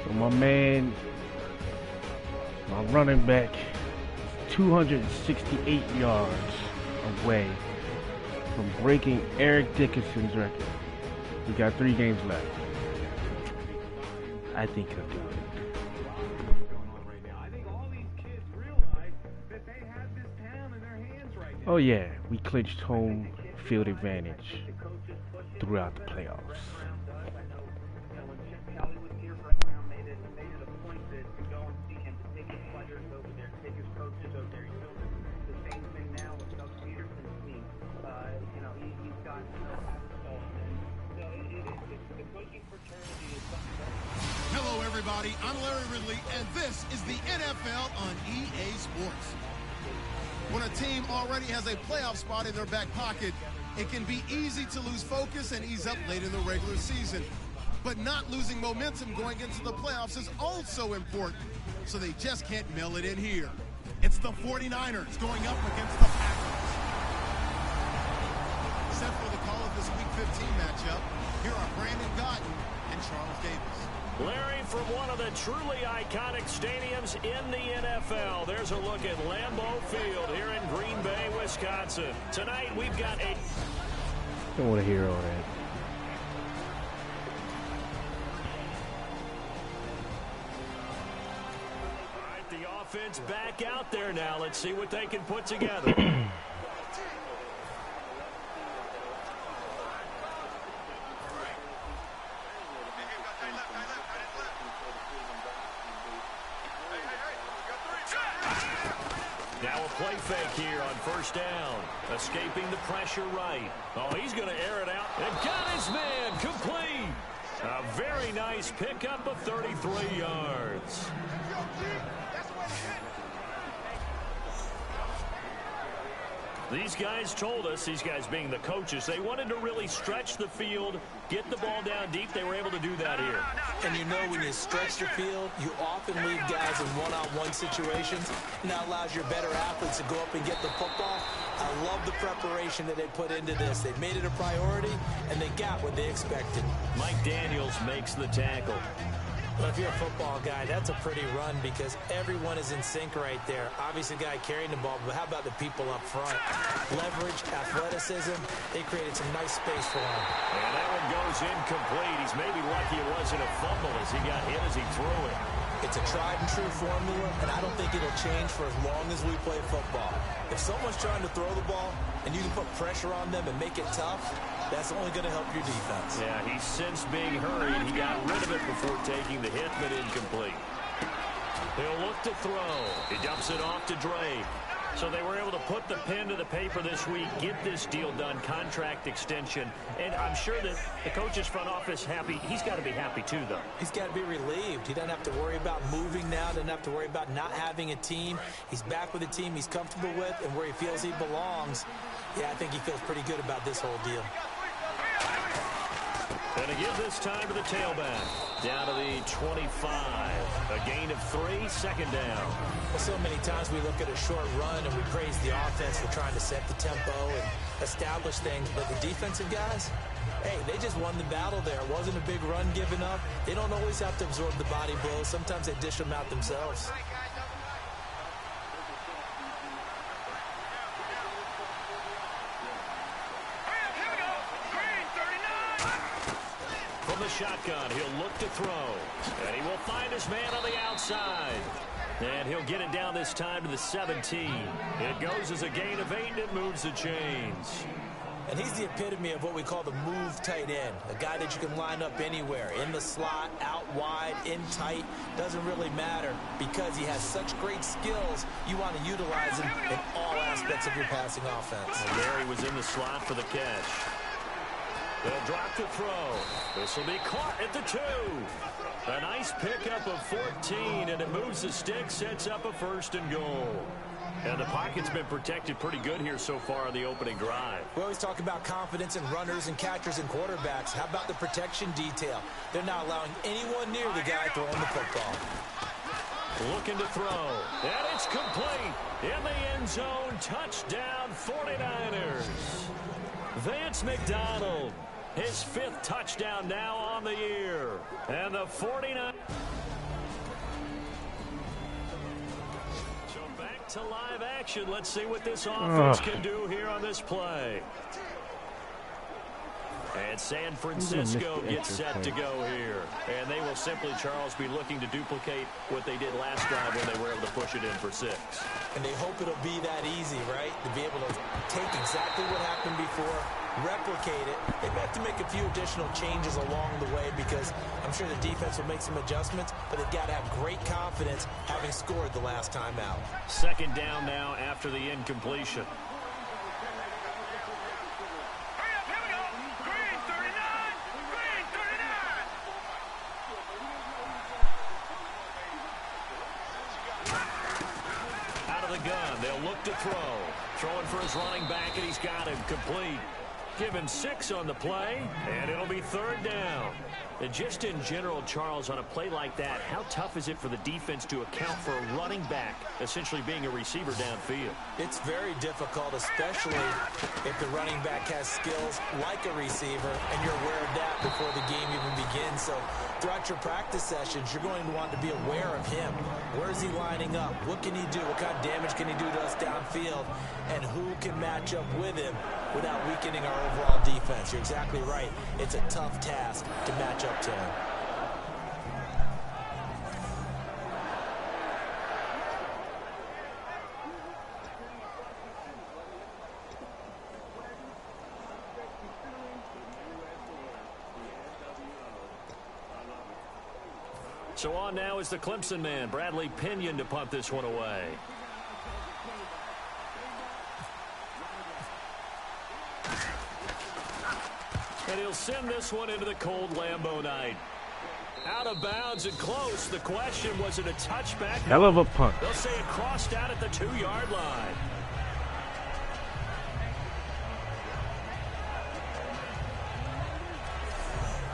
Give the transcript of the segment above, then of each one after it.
So my man, my running back, 268 yards away from breaking Eric Dickerson's record. We got 3 games left. I think he'll do it. Oh yeah, we clinched home field advantage throughout the playoffs. Hello everybody, I'm Larry Ridley, and this is the NFL on EA Sports. When a team already has a playoff spot in their back pocket, it can be easy to lose focus and ease up late in the regular season. But not losing momentum going into the playoffs is also important, so they just can't mail it in here. It's the 49ers going up against the Packers. Set for the call of this Week 15 matchup, here are Brandon Gotton and Charles Davis. Larry, from one of the truly iconic stadiums in the NFL, there's a look at Lambeau Field here in Green Bay, Wisconsin. Tonight, we've got a... Don't want to hear all that. All right, the offense back out there now. Let's see what they can put together. Now a play fake here on first down. Escaping the pressure right. Oh, he's going to air it out. And got his man complete. A very nice pickup of 33 yards. These guys told us, these guys being the coaches, they wanted to really stretch the field, get the ball down deep. They were able to do that here. And you know when you stretch the field, you often leave guys in one-on-one situations, and that allows your better athletes to go up and get the football. I love the preparation that they put into this. They made it a priority, and they got what they expected. Mike Daniels makes the tackle. Well, if you're a football guy, that's a pretty run because everyone is in sync right there. Obviously, the guy carrying the ball, but how about the people up front? Leverage, athleticism, they created some nice space for him. And that one goes incomplete. He's maybe lucky it wasn't a fumble as he got hit as he threw it. It's a tried-and-true formula, and I don't think it'll change for as long as we play football. If someone's trying to throw the ball and you can put pressure on them and make it tough, that's only going to help your defense. Yeah, he's since being hurried. He got rid of it before taking the hit, but incomplete. He'll look to throw. He dumps it off to Drake. So they were able to put the pen to the paper this week, get this deal done, contract extension. And I'm sure that the coach's front office happy. He's got to be happy too, though. He's got to be relieved. He doesn't have to worry about moving now, doesn't have to worry about not having a team. He's back with a team he's comfortable with and where he feels he belongs. Yeah, I think he feels pretty good about this whole deal. And to give this time to the tailback. Down to the 25. A gain of 3, second down. Well, so many times we look at a short run and we praise the offense for trying to set the tempo and establish things. But the defensive guys, hey, they just won the battle there. It wasn't a big run given up. They don't always have to absorb the body blows. Sometimes they dish them out themselves. From the shotgun, he'll look to throw. And he will find his man on the outside. And he'll get it down this time to the 17. It goes as a gain of 8, and it moves the chains. And he's the epitome of what we call the move tight end. A guy that you can line up anywhere. In the slot, out wide, in tight. Doesn't really matter because he has such great skills. You want to utilize him in all aspects of your passing offense. And there he was in the slot for the catch. They'll drop to throw. This will be caught at the 2. A nice pickup of 14, and it moves the stick, sets up a 1st and goal. And the pocket's been protected pretty good here so far on the opening drive. We always talk about confidence in runners and catchers and quarterbacks. How about the protection detail? They're not allowing anyone near the guy throwing the football. Looking to throw. And it's complete. In the end zone, touchdown 49ers. Vance McDonald. His 5th touchdown now on the year. And the 49ers. Back to live action. Let's see what this offense can do here on this play. And San Francisco gets set to go here. And they will simply, Charles, be looking to duplicate what they did last drive when they were able to push it in for 6. And they hope it'll be that easy, right? To be able to take exactly what happened before, replicate it. They may have to make a few additional changes along the way because I'm sure the defense will make some adjustments, but they've got to have great confidence having scored the last time out. 2nd down now after the incompletion. They'll look to throw. Throwing for his running back, and he's got him complete. Give him 6 on the play, and it'll be 3rd down. And just in general, Charles, on a play like that, how tough is it for the defense to account for a running back essentially being a receiver downfield? It's very difficult, especially if the running back has skills like a receiver, and you're aware of that before the game even begins. So throughout your practice sessions, you're going to want to be aware of him. Where is he lining up? What can he do? What kind of damage can he do to us downfield? And who can match up with him without weakening our overall defense? You're exactly right. It's a tough task to match up to him. So on now is the Clemson man, Bradley Pinion, to punt this one away. And he'll send this one into the cold Lambeau night. Out of bounds and close. The question, was it a touchback? Hell of a punt. They'll say it crossed out at the 2-yard line.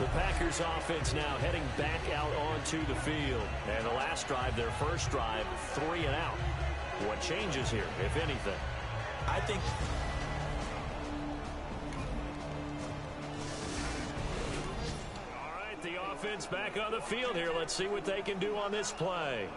The Packers offense now heading back out onto the field. And the last drive, their first drive, 3 and out. What changes here, if anything? I think the offense back on the field here. Let's see what they can do on this play.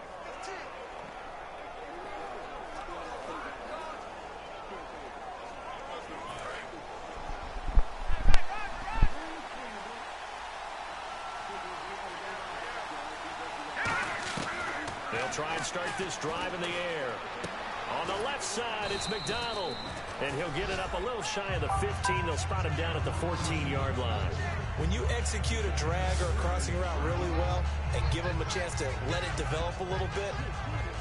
They'll try and start this drive in the air. On the left side, it's McDonald. And he'll get it up a little shy of the 15. They'll spot him down at the 14-yard line. when you execute a drag or a crossing route really well and give them a chance to let it develop a little bit,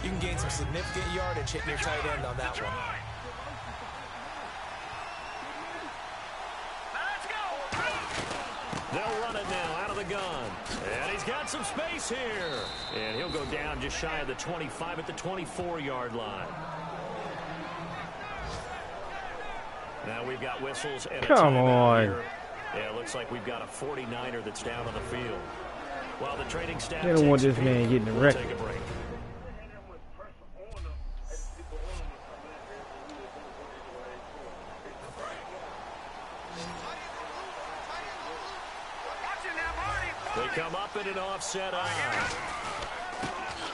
you can gain some significant yardage hitting your tight end on that one. They'll run it now out of the gun. And he's got some space here. And he'll go down just shy of the 25 at the 24-yard line. Now we've got whistles and a Come timeout on. here. Yeah, it looks like we've got a 49er that's down on the field. While the training staff They don't want takes this a peek, man getting we'll wrecked. take a break. They come up in an offset eye.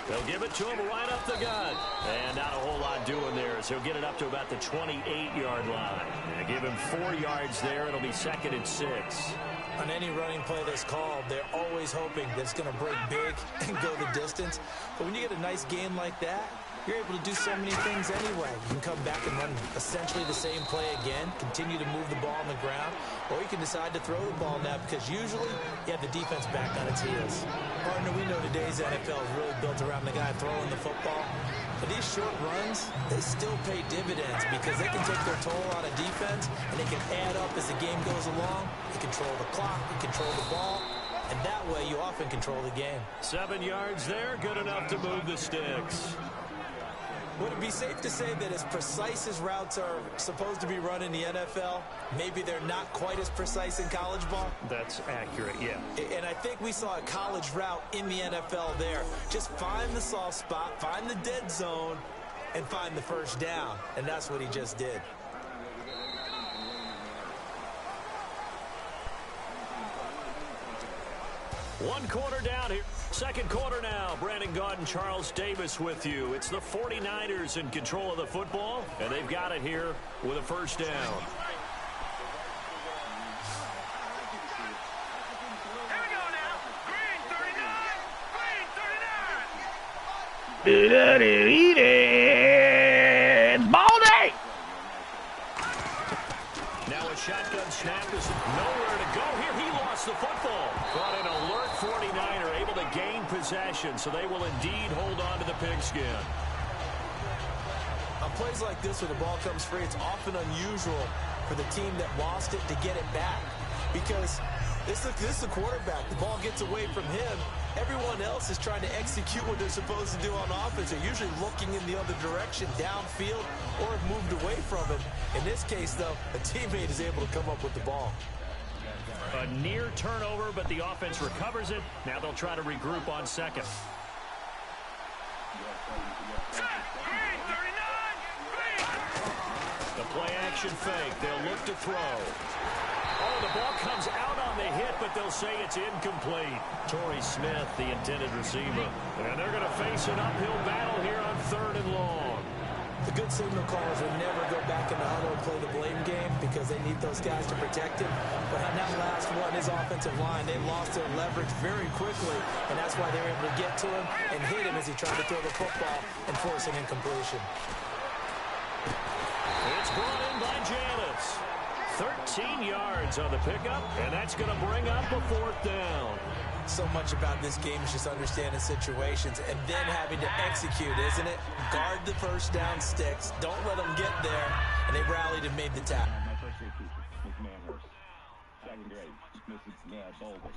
They'll give it to him right up the gut. And not a whole lot doing there as he'll get it up to about the 28-yard line. And give him 4 yards there. It'll be second and 6. On any running play that's called, they're always hoping that it's going to break big and go the distance. But when you get a nice game like that, you're able to do so many things anyway. You can come back and run essentially the same play again, continue to move the ball on the ground, or you can decide to throw the ball now because usually you have the defense back on its heels. Partner, we know today's NFL is really built around the guy throwing the football. But these short runs, they still pay dividends because they can take their toll on a defense and they can add up as the game goes along. They control the clock, they control the ball, and that way you often control the game. 7 yards there, good enough to move the sticks. Would it be safe to say that as precise as routes are supposed to be run in the NFL, maybe they're not quite as precise in college ball? That's accurate, yeah. And I think we saw a college route in the NFL there. Just find the soft spot, find the dead zone, and find the first down. And that's what he just did. One quarter down here. Second quarter now. Brandon Gaud and Charles Davis with you. It's the 49ers in control of the football, and they've got it here with a first down. Here we go now. Green 39. Green 39. Ball day! Now a shotgun snap is nowhere to go here. He lost the football. But an alert 49er able to gain possession, so they will indeed hold on to the pigskin. On plays like this where the ball comes free, it's often unusual for the team that lost it to get it back. Because this is the quarterback. The ball gets away from him. Everyone else is trying to execute what they're supposed to do on offense. They're usually looking in the other direction, downfield, or have moved away from him. In this case, though, a teammate is able to come up with the ball. A near turnover, but the offense recovers it. Now they'll try to regroup on second. The play action fake. They'll look to throw. Oh, the ball comes out on the hit, but they'll say it's incomplete. Torrey Smith, the intended receiver. And they're going to face an uphill battle here on 3rd and long. The good signal callers would never go back in the huddle and play the blame game because they need those guys to protect him. But on that last one, his offensive line, they lost their leverage very quickly, and that's why they were able to get to him and hit him as he tried to throw the football and force an incompletion. It's brought in by Janis. 13 yards on the pickup, and that's going to bring up a 4th down. So much about this game is just understanding situations and then having to execute, isn't it? Guard the first down sticks. Don't let them get there. And they rallied and made the tackle. My first grade teacher, Miss Manhurst. Second grade, Mrs. Boulder,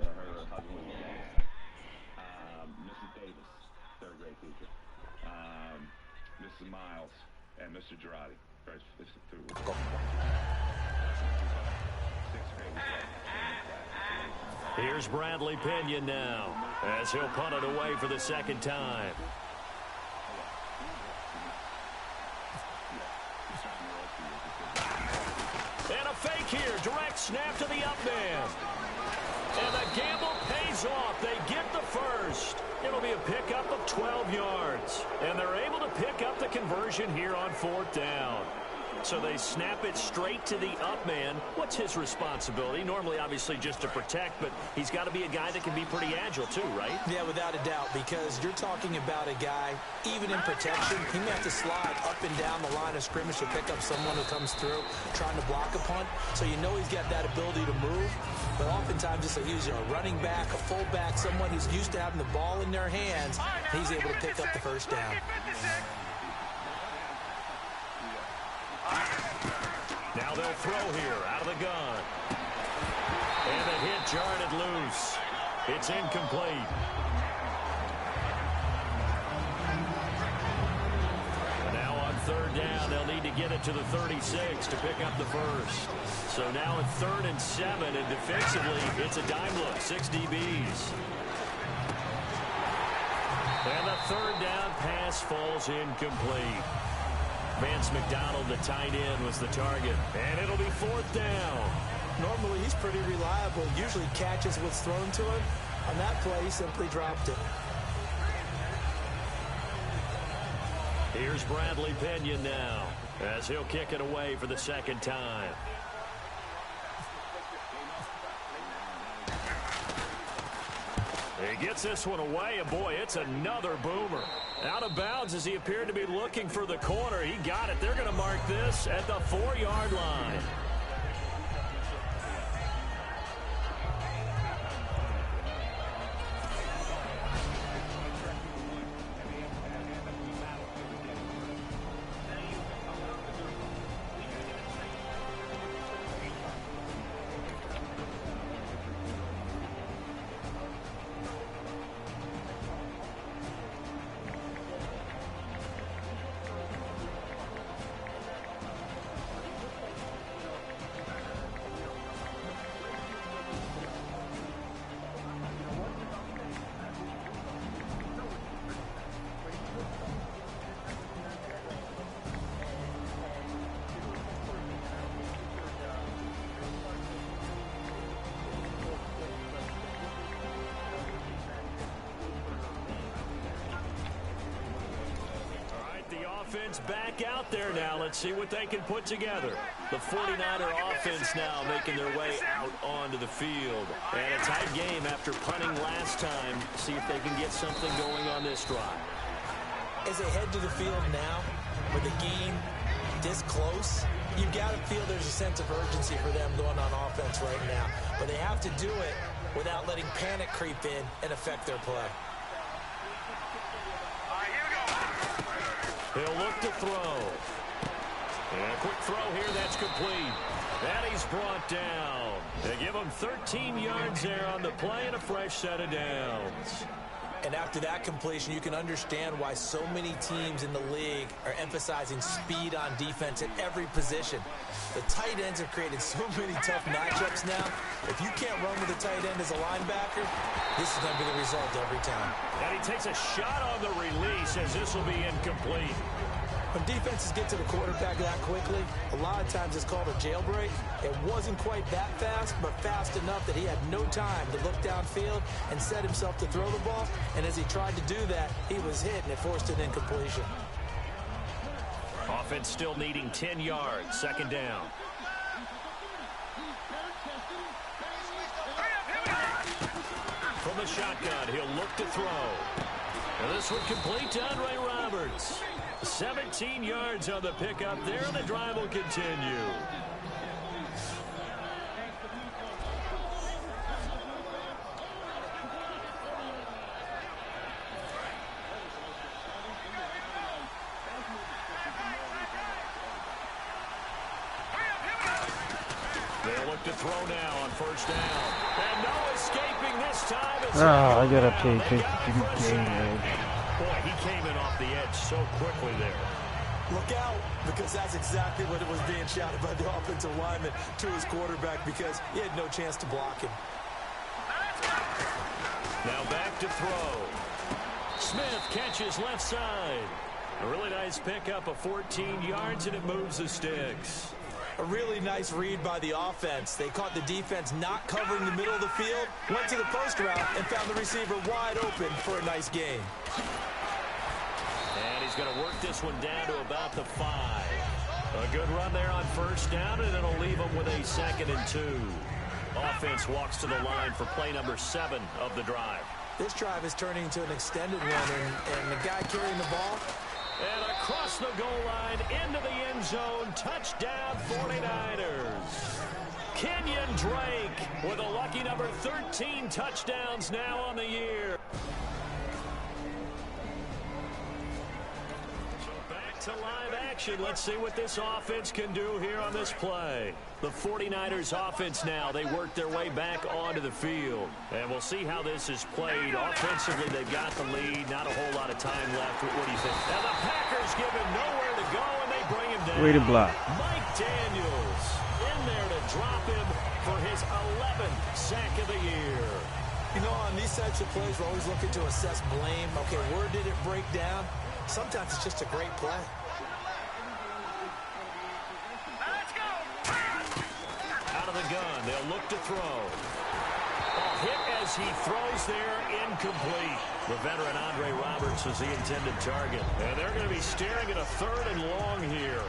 her husband. Mrs. Davis, third grade teacher. Mrs. Miles and Mr. Girardi. Sixth grade. Here's Bradley Pinion now as he'll punt it away for the second time. And a fake here. Direct snap to the up man. And the gamble pays off. They get the first. It'll be a pickup of 12 yards. And they're able to pick up the conversion here on 4th down. So they snap it straight to the up man. What's his responsibility? Normally, obviously, just to protect, but he's got to be a guy that can be pretty agile too, right? Yeah, without a doubt, because you're talking about a guy, even in protection, he may have to slide up and down the line of scrimmage to pick up someone who comes through trying to block a punt. So you know he's got that ability to move. But oftentimes it's a running back, a fullback, someone who's used to having the ball in their hands, and he's able to pick up the first down. Now they'll throw here out of the gun. And the hit jarred it loose. It's incomplete. Now on 3rd down, they'll need to get it to the 36 to pick up the first. So now it's 3rd and 7, and defensively, it's a dime look, 6 DBs. And the 3rd down pass falls incomplete. Vance McDonald, the tight end, was the target. And it'll be 4th down. Normally, he's pretty reliable. Usually catches what's thrown to him. On that play, he simply dropped it. Here's Bradley Pinion now as he'll kick it away for the second time. He gets this one away, and boy, it's another boomer. Out of bounds as he appeared to be looking for the corner. He got it. They're going to mark this at the 4-yard line. defense back out there now. Let's see what they can put together. The 49er offense now making their way out onto the field. And a tight game after punting last time. See if they can get something going on this drive. As they head to the field now, with the game this close, you've got to feel there's a sense of urgency for them going on offense right now. But they have to do it without letting panic creep in and affect their play. He'll look to throw. And a quick throw here, that's complete. And he's brought down. They give him 13 yards there on the play and a fresh set of downs. And after that completion, you can understand why so many teams in the league are emphasizing speed on defense at every position. The tight ends have created so many tough matchups now. If you can't run with a tight end as a linebacker, this is going to be the result every time. And he takes a shot on the release as this will be incomplete. When defenses get to the quarterback that quickly, a lot of times it's called a jailbreak. It wasn't quite that fast, but fast enough that he had no time to look downfield and set himself to throw the ball. And as he tried to do that, he was hit, and it forced an incompletion. Offense still needing 10 yards, second down. From the shotgun, he'll look to throw. And this one complete to Andre Roberts. 17 yards on the pickup there, and the drive will continue. They'll look to throw now on first down. And no escaping this time. I gotta pay attention to the game. Boy, he came in off the edge so quickly there. Look out, because that's exactly what it was being shouted by the offensive lineman to his quarterback, because he had no chance to block him. Now back to throw. Smith catches left side. A really nice pickup of 14 yards, and it moves the sticks. A really nice read by the offense. They caught the defense not covering the middle of the field, went to the post route, and found the receiver wide open for a nice gain. And he's going to work this one down to about the 5. A good run there on first down, and it'll leave him with a 2nd and 2. Offense walks to the line for play number 7 of the drive. This drive is turning into an extended one, and the guy carrying the ball. And across the goal line, into the end zone, touchdown 49ers. Kenyon Drake with a lucky number 13 touchdowns now on the year. So back to live action. Let's see what this offense can do here on this play. The 49ers offense now, they work their way back onto the field. And we'll see how this is played. Offensively, they've got the lead. Not a whole lot of time left. What do you think? Now the Packers give him nowhere to go, and they bring him down. Way to block. Mike Daniels in there to drop him for his 11th sack of the year. You know, on these types of plays, we're always looking to assess blame. Okay, where did it break down? Sometimes it's just a great play. Out of the gun, they'll look to throw. A hit as he throws there, incomplete. The veteran Andre Roberts is the intended target. And they're going to be staring at a 3rd and long here.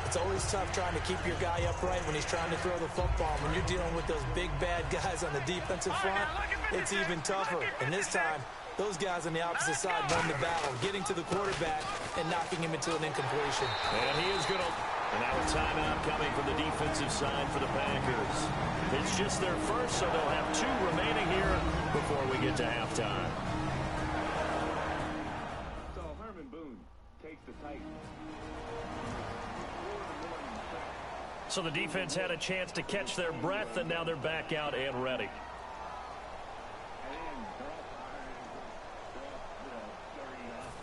It's always tough trying to keep your guy upright when he's trying to throw the football. When you're dealing with those big, bad guys on the defensive front, it's even tougher. And this time, those guys on the opposite side won the battle, getting to the quarterback and knocking him into an incompletion. And he is going to... And now a timeout coming from the defensive side for the Packers. It's just their first, so they'll have 2 remaining here before we get to halftime. So Herman Boone takes the Titans. So the defense had a chance to catch their breath, and now they're back out and ready.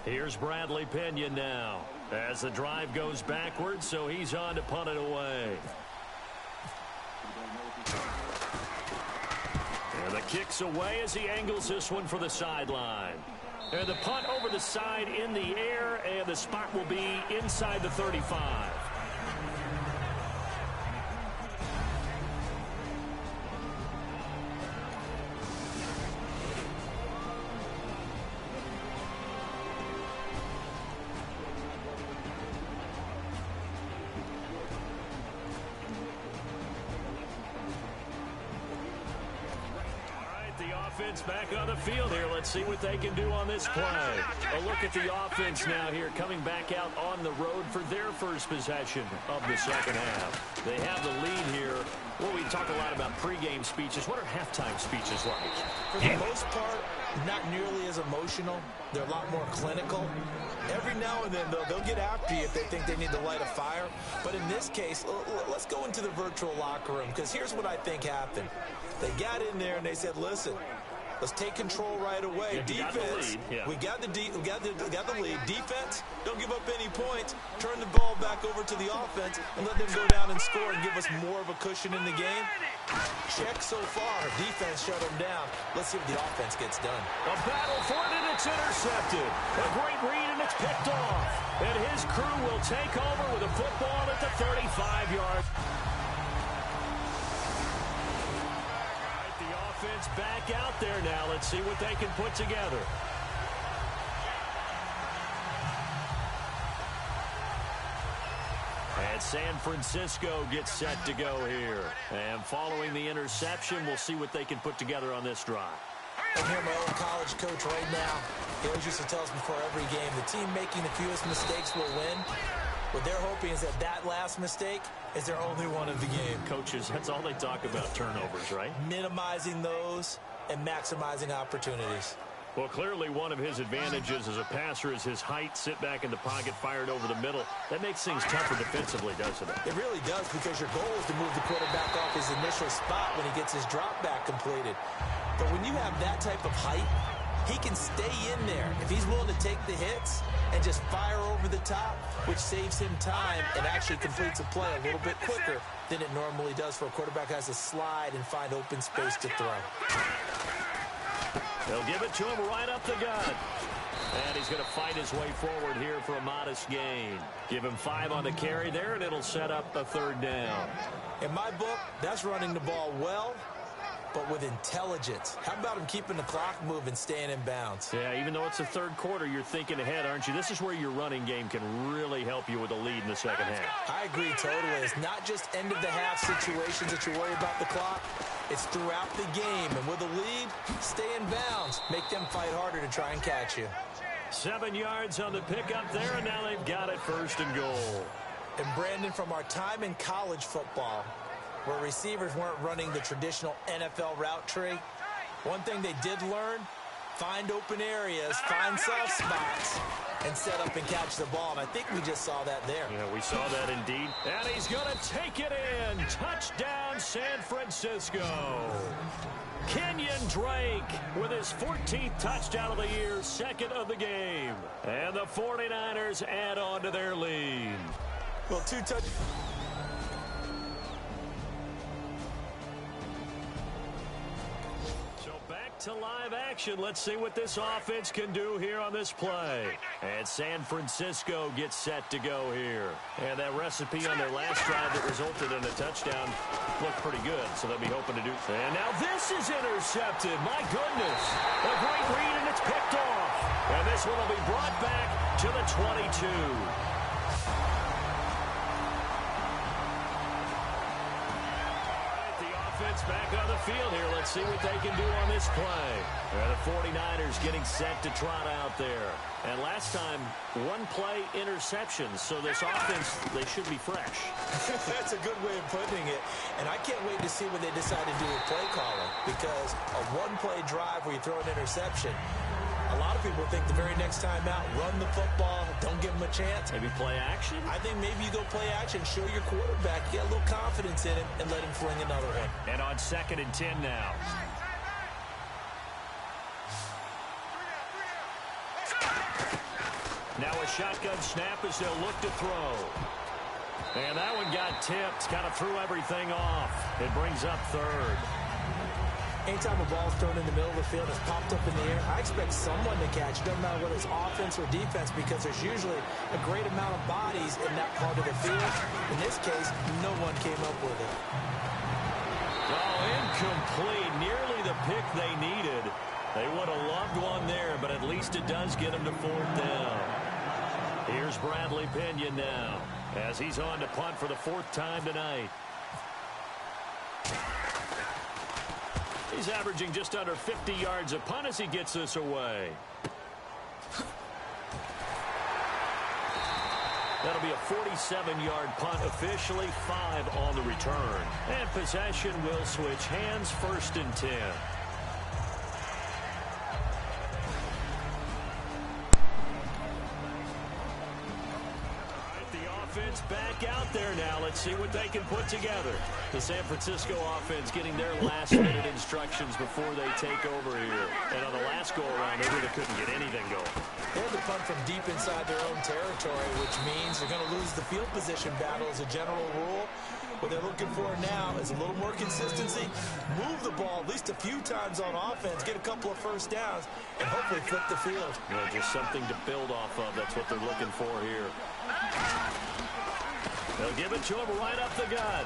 Here's Bradley Pinion now as the drive goes backwards, so he's on to punt it away. And the kick's away as he angles this one for the sideline. And the punt over the side in the air, and the spot will be inside the 35. The offense back on the field here. Let's see what they can do on this play. A look at the offense now here, coming back out on the road for their first possession of the second half. They have the lead here. Well, we talk a lot about pregame speeches. What are halftime speeches like? For the most part, not nearly as emotional. They're a lot more clinical. Every now and then, though, they'll get after you if they think they need to light a fire. But in this case, let's go into the virtual locker room, because here's what I think happened. They got in there and they said, listen, let's take control right away. Yeah, Defense, we got the lead. Defense, don't give up any points. Turn the ball back over to the offense and let them go down and score and give us more of a cushion in the game. Check so far. Defense shut them down. Let's see what the offense gets done. A battle for it, and it's intercepted. A great read, and it's picked off. And his crew will take over with a football at the 35-yard. The offense back out there now. Let's see what they can put together. And San Francisco gets set to go here. And following the interception, we'll see what they can put together on this drive. I'm here, my old college coach right now. He always used to tell us before every game, the team making the fewest mistakes will win. What they're hoping is that last mistake is their only one of the game. Coaches, that's all they talk about, turnovers, right? Minimizing those and maximizing opportunities. Well, clearly one of his advantages as a passer is his height. Sit back in the pocket, fired over the middle. That makes things tougher defensively, doesn't it? It really does, because your goal is to move the quarterback off his initial spot when he gets his drop back completed. But when you have that type of height, he can stay in there if he's willing to take the hits and just fire over the top, which saves him time and actually completes a play a little bit quicker than it normally does for a quarterback who has to slide and find open space to throw. They'll give it to him right up the gut. And he's going to fight his way forward here for a modest gain. Give him 5 on the carry there, and it'll set up a third down. In my book, that's running the ball well, but with intelligence. How about him keeping the clock moving, staying in bounds? Yeah, even though it's the third quarter, you're thinking ahead, aren't you? This is where your running game can really help you with a lead in the second half. I agree totally. It's not just end-of-the-half situations that you worry about the clock. It's throughout the game. And with a lead, stay in bounds. Make them fight harder to try and catch you. 7 yards on the pickup there, and now they've got it 1st and goal. And Brandon, from our time in college football, where receivers weren't running the traditional NFL route tree, one thing they did learn, find open areas, find soft spots, and set up and catch the ball. And I think we just saw that there. Yeah, we saw that indeed. And he's going to take it in. Touchdown, San Francisco. Kenyon Drake with his 14th touchdown of the year, 2nd of the game. And the 49ers add on to their lead. Well, 2 touchdowns. To live action. Let's see what this offense can do here on this play. And San Francisco gets set to go here. And that recipe on their last drive that resulted in a touchdown looked pretty good, so they'll be hoping to do. And now this is intercepted. My goodness. A great read, and it's picked off. And this one will be brought back to the 22. Back on the field here. Let's see what they can do on this play. The 49ers getting set to trot out there. And last time, 1-play interceptions. So this offense, they should be fresh. That's a good way of putting it. And I can't wait to see what they decide to do with play calling. Because a 1-play drive where you throw an interception, a lot of people think the very next time out, run the football, don't give them a chance. Maybe play action? I think maybe you go play action, show your quarterback, get a little confidence in him, and let him fling another one. And on 2nd and 10 now. Now a shotgun snap as they'll look to throw. And that one got tipped, kind of threw everything off. It brings up 3rd. Anytime a ball's thrown in the middle of the field, it's popped up in the air, I expect someone to catch. It doesn't matter whether it's offense or defense, because there's usually a great amount of bodies in that part of the field. In this case, no one came up with it. Oh, incomplete. Nearly the pick they needed. They would have loved one there, but at least it does get them to 4th down. Here's Bradley Pinion now, as he's on to punt for the 4th time tonight. He's averaging just under 50 yards a punt as he gets this away. That'll be a 47-yard punt, officially 5 on the return. And possession will switch hands, 1st and 10. Offense back out there now. Let's see what they can put together. The San Francisco offense getting their last-minute instructions before they take over here. And on the last go-around, they really couldn't get anything going. They had to punt from deep inside their own territory, which means they're going to lose the field position battle as a general rule. What they're looking for now is a little more consistency, move the ball at least a few times on offense, get a couple of first downs, and hopefully flip the field. Well, just something to build off of. That's what they're looking for here. They'll give it to him right up the gut.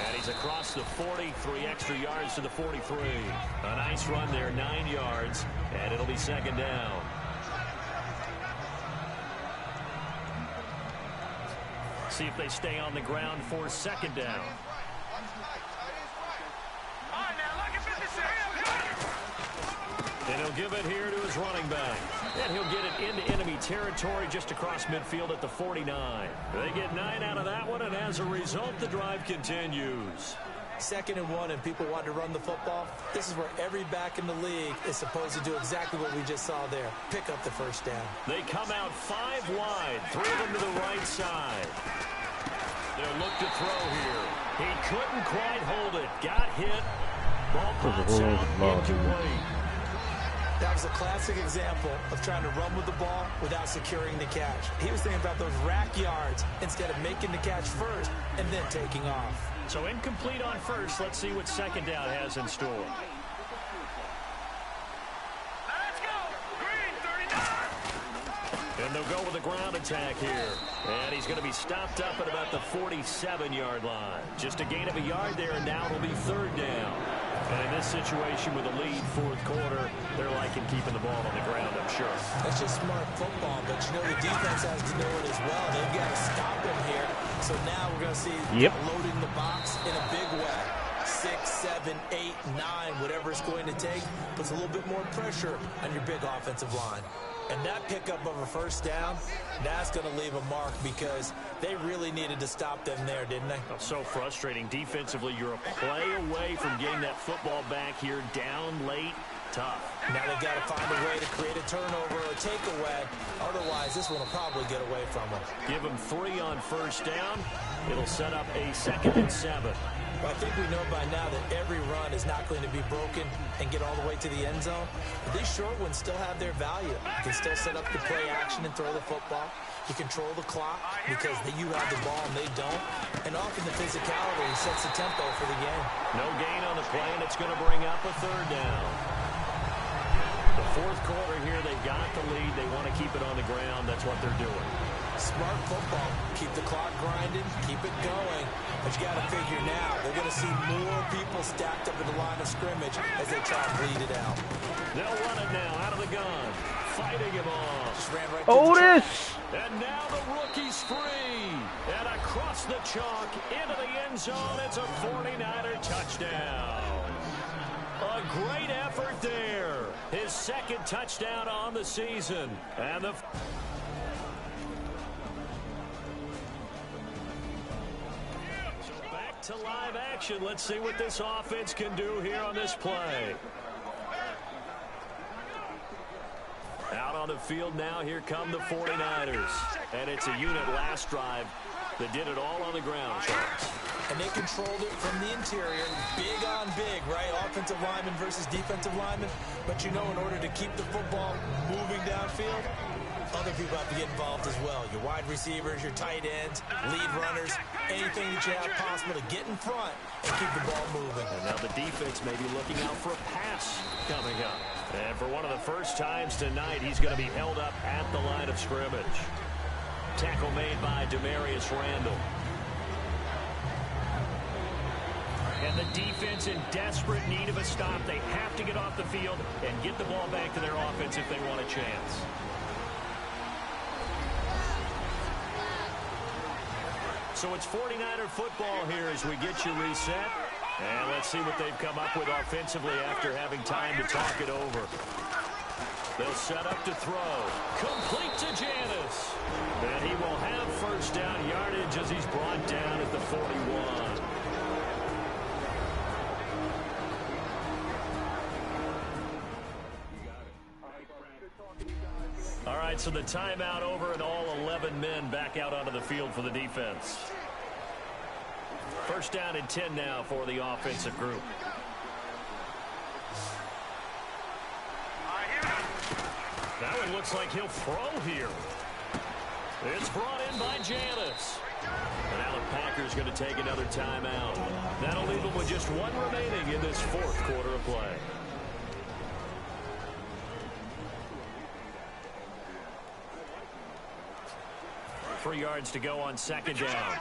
And he's across the 40, 3 extra yards to the 43. A nice run there, 9 yards, and it'll be 2nd down. See if they stay on the ground for 2nd down. And he'll give it here to his running back. And he'll get it into enemy territory just across midfield at the 49. They get 9 out of that one, and as a result, the drive continues. 2nd and 1, and people want to run the football. This is where every back in the league is supposed to do exactly what we just saw there. Pick up the 1st down. They come out 5 wide, 3 of them to the right side. They'll look to throw here. He couldn't quite hold it. Got hit. Ball pops out, incomplete. That was a classic example of trying to run with the ball without securing the catch. He was thinking about those rack yards instead of making the catch first and then taking off. So incomplete on 1st. Let's see what 2nd down has in store. Let's go. Green 39. And they'll go with a ground attack here. And he's going to be stopped up at about the 47-yard line. Just a gain of a yard there, and now it'll be 3rd down. And in this situation with a lead 4th quarter, they're liking keeping the ball on the ground, I'm sure. That's just smart football, but you know the defense has to know it as well. They've got to stop him here. So now we're going to see loading the box in a big way. 6, 7, 8, 9, whatever it's going to take, puts a little bit more pressure on your big offensive line. And that pickup of a 1st down, that's going to leave a mark because they really needed to stop them there, didn't they? So frustrating. Defensively, you're a play away from getting that football back here down late. Tough. Now they've got to find a way to create a turnover or a takeaway. Otherwise, this one will probably get away from them. Give them 3 on 1st down. It'll set up a 2nd and 7. Well, I think we know by now that every run is not going to be broken and get all the way to the end zone. But these short ones still have their value. You can still set up the play action and throw the football. You control the clock because you have the ball and they don't. And often the physicality sets the tempo for the game. No gain on the play, and it's going to bring up a 3rd down. The 4th quarter here, they've got the lead. They want to keep it on the ground. That's what they're doing. Smart football. Keep the clock grinding. Keep it going. But you got to figure now, they're going to see more people stacked up in the line of scrimmage as they try to bleed it out. They'll run it now out of the gun. Fighting him off. Just ran right Otis! And now the rookie's free. And across the chalk into the end zone. It's a 49er touchdown. A great effort there. His 2nd touchdown on the season. And the... to live action. Let's see what this offense can do here on this play. Out on the field now, here come the 49ers. And it's a unit last drive that did it all on the ground, Charles. And they controlled it from the interior. Big on big, right? Offensive lineman versus defensive lineman. But you know, in order to keep the football moving downfield, other people have to get involved as well. Your wide receivers, your tight ends, lead runners, anything that you have possible to get in front and keep the ball moving. And now the defense may be looking out for a pass coming up. And for one of the first times tonight, he's going to be held up at the line of scrimmage. Tackle made by Demarius Randall. And the defense in desperate need of a stop. They have to get off the field and get the ball back to their offense if they want a chance. So it's 49er football here as we get you reset. And let's see what they've come up with offensively after having time to talk it over. They'll set up to throw. Complete to Janis. And he will have first down yardage as he's brought down at the 41. All right, so the timeout over and all 11 men back out onto the field for the defense. First down and 10 now for the offensive group. That one looks like he'll throw here. It's brought in by Janis. And now the Packers going to take another timeout. That'll leave them with just one remaining in this fourth quarter of play. Three yards to go on second down.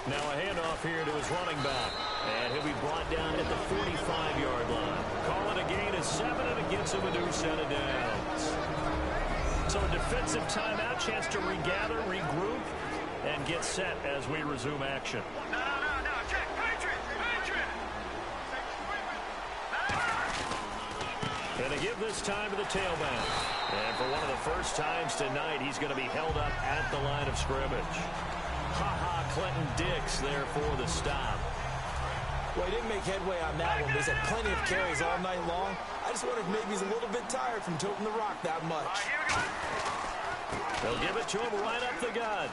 Now a handoff here to his running back. And he'll be brought down at the 45-yard line. Call it a gain of 7, and it gets him a new set of downs. So a defensive timeout, chance to regather, regroup, and get set as we resume action. No, check. Patriot. And to give this time to the tailback. And for one of the first times tonight, he's going to be held up at the line of scrimmage. Clinton Dix there for the stop. Well, he didn't make headway on that one. He's had plenty of carries all night long. I just wonder if maybe he's a little bit tired from toting the rock that much. They'll give it to him right up the gut.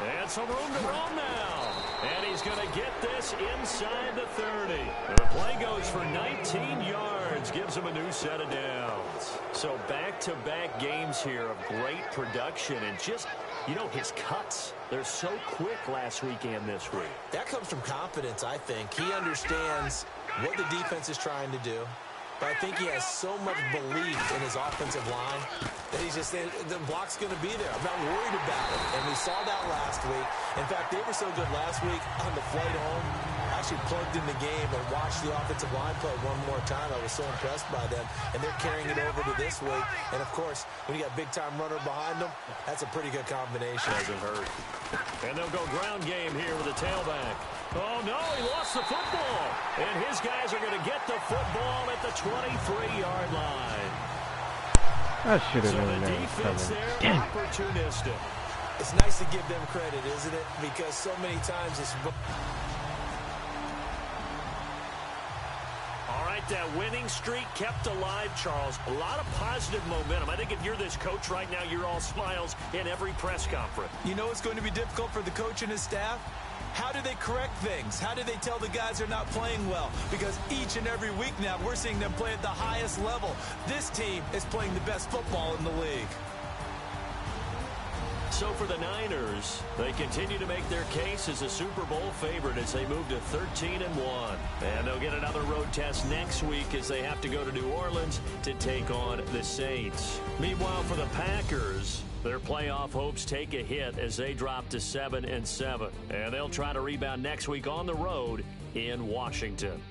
And some room to roam now. And he's going to get this inside the 30. The play goes for 19 yards. Gives him a new set of downs. So back-to-back games here of great production. And just, you know, his cuts. They're so quick last week and this week. That comes from confidence, I think. He understands what the defense is trying to do. But I think he has so much belief in his offensive line that he's just saying the block's going to be there. I'm not worried about it. And we saw that last week. In fact, they were so good last week on the flight home. I actually plugged in the game and watched the offensive line play one more time. I was so impressed by them. And they're carrying it over to this week. And, of course, when you got a big-time runner behind them, that's a pretty good combination. Doesn't hurt. And they'll go ground game here with a tailback. Oh, no, he lost the football. And his guys are going to get the football at the 23-yard line. I should have So known the that was defense there, coming. opportunistic. It's nice to give them credit, isn't it? Because so many times it's... All right, that winning streak kept alive, Charles. A lot of positive momentum. I think if you're this coach right now, you're all smiles in every press conference. You know it's going to be difficult for the coach and his staff? How do they correct things? How do they tell the guys they're not playing well? Because each and every week now, we're seeing them play at the highest level. This team is playing the best football in the league. So for the Niners, they continue to make their case as a Super Bowl favorite as they move to 13-1. And they'll get another road test next week as they have to go to New Orleans to take on the Saints. Meanwhile, for the Packers, their playoff hopes take a hit as they drop to 7-7. And they'll try to rebound next week on the road in Washington.